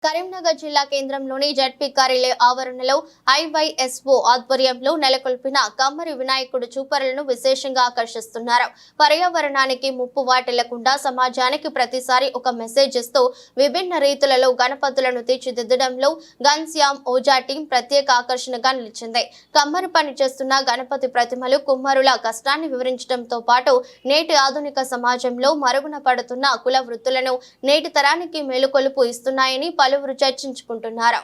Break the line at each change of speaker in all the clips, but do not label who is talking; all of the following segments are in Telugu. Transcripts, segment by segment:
కరీంనగర్ జిల్లా కేంద్రంలోని జడ్పీ కార్యాలయ ఆవరణలో ఐవైఎస్ఓ ఆధ్వర్యంలో నెలకొల్పిన కమ్మరి వినాయకుడు చూపరులను విశేషంగా ఆకర్షిస్తున్నారు. పర్యావరణానికి ముప్పు వాటిల్లకుండా సమాజానికి ప్రతిసారి ఒక మెసేజ్ ఇస్తూ విభిన్న రీతులలో గణపతులను తీర్చిదిద్దడంలో గన్శ్యామ్ ఓజా టీం ప్రత్యేక ఆకర్షణగా నిలిచింది. కమ్మరి పని చేస్తున్న గణపతి ప్రతిమలు కుమ్మరుల కష్టాన్ని వివరించడంతో పాటు నేటి ఆధునిక సమాజంలో మరుగున పడుతున్న కుల వృత్తులను నేటి తరానికి మేలుకొలుపు ఇస్తున్నాయని పలువురు చర్చించుకుంటున్నారు.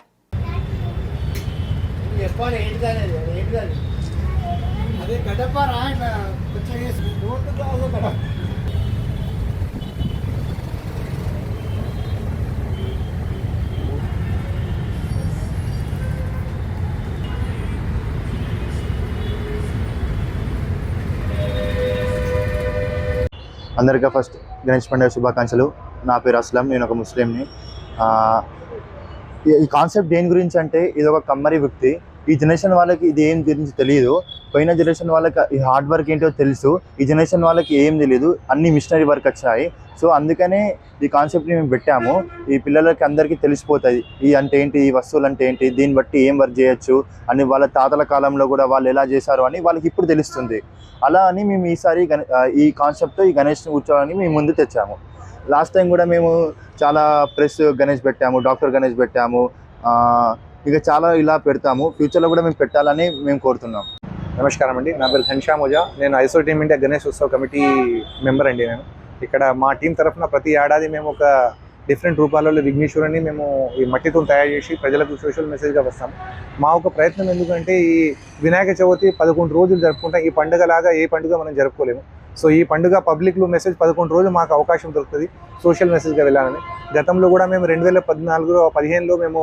అందరికీ ఫస్ట్ గణేష్ పండుగ శుభాకాంక్షలు. నా పేరు అస్లం, నేను ఒక ముస్లింని. ఈ కాన్సెప్ట్ దేని గురించి అంటే, ఇది ఒక కమ్మరి వృత్తి. ఈ జనరేషన్ వాళ్ళకి ఇది ఏం గురించి తెలియదు. పోయిన జనరేషన్ వాళ్ళకి ఈ హార్డ్ వర్క్ ఏంటో తెలుసు. ఈ జనరేషన్ వాళ్ళకి ఏం తెలియదు, అన్ని మిషనరీ వర్క్ వచ్చాయి. సో అందుకనే ఈ కాన్సెప్ట్ని మేము పెట్టాము. ఈ పిల్లలకి అందరికీ తెలిసిపోతుంది ఈ అంటే ఏంటి, ఈ వస్తువులు అంటే ఏంటి, దీన్ని బట్టి ఏం వర్క్ చేయొచ్చు అని. వాళ్ళ తాతల కాలంలో కూడా వాళ్ళు ఎలా చేశారు అని వాళ్ళకి ఇప్పుడు తెలుస్తుంది. అలా అని మేము ఈసారి ఈ కాన్సెప్ట్తో ఈ గణేష్ ఉత్సవాన్ని మేము ముందు తెచ్చాము. లాస్ట్ టైం కూడా మేము చాలా ప్రెస్ గణేష్ పెట్టాము, డాక్టర్ గణేష్ పెట్టాము. ఇక చాలా ఇలా పెడతాము. ఫ్యూచర్లో కూడా మేము పెట్టాలని మేము కోరుతున్నాం.
నమస్కారం అండి, నా పేరు ఘన్శ్యామ్ ఓజా. నేను ఐసో team India Ganesh Utsav committee member అండి. నేను ఇక్కడ మా టీం తరఫున ప్రతి ఏడాది మేము ఒక డిఫరెంట్ రూపాలలో విఘ్నేశ్వరుని మేము ఈ మట్టితో తయారు చేసి ప్రజలకు సోషల్ మెసేజ్గా వస్తాం. మా ఒక ప్రయత్నం ఎందుకంటే, ఈ వినాయక చవితి 11 రోజులు జరుపుకుంటాం. ఈ పండుగలాగా ఏ పండుగ మనం జరుపుకోలేము. సో ఈ పండుగ పబ్లిక్లో మెసేజ్ 11 రోజులు మాకు అవకాశం దొరుకుతుంది సోషల్ మెసేజ్గా వెళ్ళాలని. గతంలో కూడా మేము 2014-15లో మేము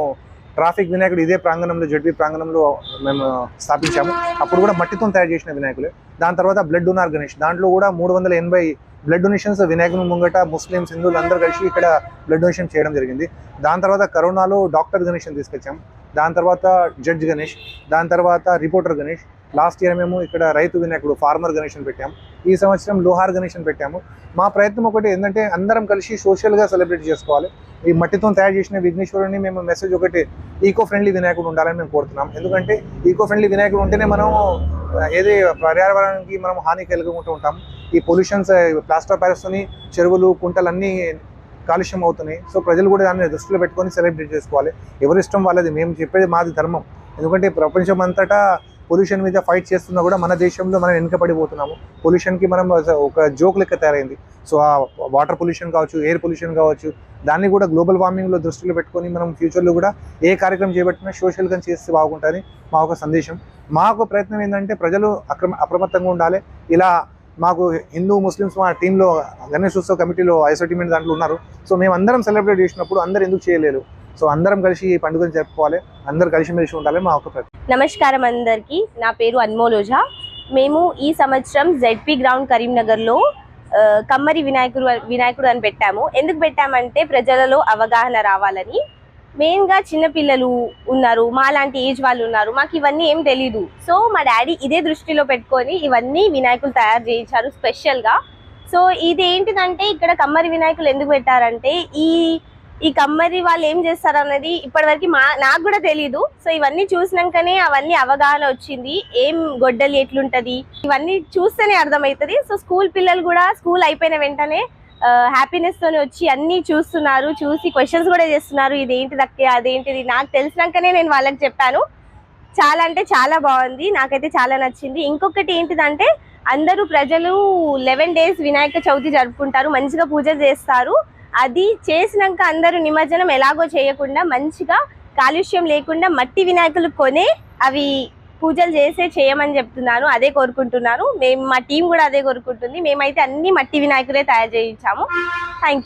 ట్రాఫిక్ వినాయకుడు ఇదే ప్రాంగణంలో, జడ్పీ ప్రాంగణంలో మేము స్థాపించాము. అప్పుడు కూడా మట్టితో తయారు చేసిన వినాయకులే. దాని తర్వాత బ్లడ్ డొనార్ గణేష్, దాంట్లో కూడా 380 బ్లడ్ డొనేషన్స్ వినాయకుని ముంగట ముస్లిమ్స్, హిందువులు అందరూ కలిసి ఇక్కడ బ్లడ్ డొనేషన్ చేయడం జరిగింది. దాని తర్వాత కరోనాలో డాక్టర్ గణేష్ని తీసుకొచ్చాం. దాని తర్వాత జడ్జ్ గణేష్, దాని తర్వాత రిపోర్టర్ గణేష్. లాస్ట్ ఇయర్ మేము ఇక్కడ రైతు వినాయకుడు ఫార్మర్ గణేష్ని పెట్టాము. ఈ సంవత్సరం లోహార్ గణేష్ని పెట్టాము. మా ప్రయత్నం ఒకటి ఏంటంటే, అందరం కలిసి సోషల్గా సెలబ్రేట్ చేసుకోవాలి. ఈ మట్టితో తయారు చేసిన విఘ్నేశ్వరుని మేము మెసేజ్ ఒకటి, ఈకో ఫ్రెండ్లీ వినాయకుడు ఉండాలని మేము కోరుతున్నాం. ఎందుకంటే ఈకో ఫ్రెండ్లీ వినాయకుడు ఉంటేనే మనం ఏది పర్యావరణానికి మనం హాని కలుగుకుంటూ ఉంటాం. ఈ పొల్యూషన్స్, ప్లాస్టర్ ప్యారిస్తోని చెరువులు, కుంటలు అన్నీ కాలుష్యం అవుతున్నాయి. సో ప్రజలు కూడా దాన్ని దృష్టిలో పెట్టుకొని సెలబ్రేట్ చేసుకోవాలి. ఎవరి ఇష్టం వాళ్ళది, మేము చెప్పేది మాది ధర్మం. ఎందుకంటే ప్రపంచం అంతటా పొల్యూషన్ మీద ఫైట్ చేస్తున్నా కూడా మన దేశంలో మనం వెనుకబడిపోతున్నాము. పొల్యూషన్కి మనం ఒక జోక్ లెక్క తయారైంది. సో ఆ వాటర్ పొల్యూషన్ కావచ్చు, ఎయిర్ పొల్యూషన్ కావచ్చు, దాన్ని కూడా గ్లోబల్ వార్మింగ్లో దృష్టిలో పెట్టుకొని మనం ఫ్యూచర్లో కూడా ఏ కార్యక్రమం చేపట్టినా సోషల్గా చేస్తే బాగుంటుంది మా ఒక సందేశం. మా ఒక ప్రయత్నం ఏంటంటే, ప్రజలు అప్రమత్తంగా ఉండాలి. ఇలా మాకు హిందూ ముస్లిమ్స్ మా టీంలో గణేష్ ఉత్సవ్ కమిటీలో ఐసో టీమ్ దాంట్లో ఉన్నారు. సో మేము అందరం సెలబ్రేట్ చేసినప్పుడు అందరు ఎందుకు చేయలేరు? సో అందరం కలిసి ఈ పండుగను జరుపుకోవాలి, అందరు కలిసిమెలిసి ఉండాలి మా ఒక ప్రయత్నం.
నమస్కారం అందరికీ, నా పేరు అన్మోల్ ఓజా. మేము ఈ సంవత్సరం జెడ్పీ గ్రౌండ్ కరీంనగర్లో కమ్మరి వినాయకుడు అని పెట్టాము. ఎందుకు పెట్టామంటే, ప్రజలలో అవగాహన రావాలని. మెయిన్గా చిన్నపిల్లలు ఉన్నారు, మా లాంటి ఏజ్ వాళ్ళు ఉన్నారు, మాకు ఇవన్నీ ఏం తెలీదు. సో మా డాడీ ఇదే దృష్టిలో పెట్టుకొని ఇవన్నీ వినాయకులు తయారు చేయించారు స్పెషల్గా. సో ఇది ఏంటిదంటే, ఇక్కడ కమ్మరి వినాయకులు ఎందుకు పెట్టారంటే, ఈ కమ్మరి వాళ్ళు ఏం చేస్తారు అన్నది ఇప్పటివరకు నాకు కూడా తెలీదు. సో ఇవన్నీ చూసినాకనే అవన్నీ అవగాహన వచ్చింది. ఏం గొడ్డలి ఎట్లుంటది ఇవన్నీ చూస్తేనే అర్థమవుతుంది. సో స్కూల్ పిల్లలు కూడా స్కూల్ అయిపోయిన వెంటనే హ్యాపీనెస్ తోని వచ్చి అన్ని చూస్తున్నారు, చూసి క్వశ్చన్స్ కూడా చేస్తున్నారు. ఇదేంటిది అక్క, అదేంటిది. నాకు తెలిసినాకనే నేను వాళ్ళకి చెప్పాను. చాలా అంటే చాలా బాగుంది, నాకైతే చాలా నచ్చింది. ఇంకొకటి ఏంటిదంటే, అందరూ ప్రజలు 11 days వినాయక చవితి జరుపుకుంటారు, మంచిగా పూజలు చేస్తారు. అది చేసినాక అందరూ నిమజ్జనం ఎలాగో చేయకుండా మంచిగా కాలుష్యం లేకుండా మట్టి వినాయకులు కొనే అవి పూజలు చేయమని చెప్తున్నాను. అదే కోరుకుంటున్నాను. మా టీం కూడా అదే కోరుకుంటుంది. మేమైతే అన్ని మట్టి వినాయకులే తయారు చేయించాము. Thank you.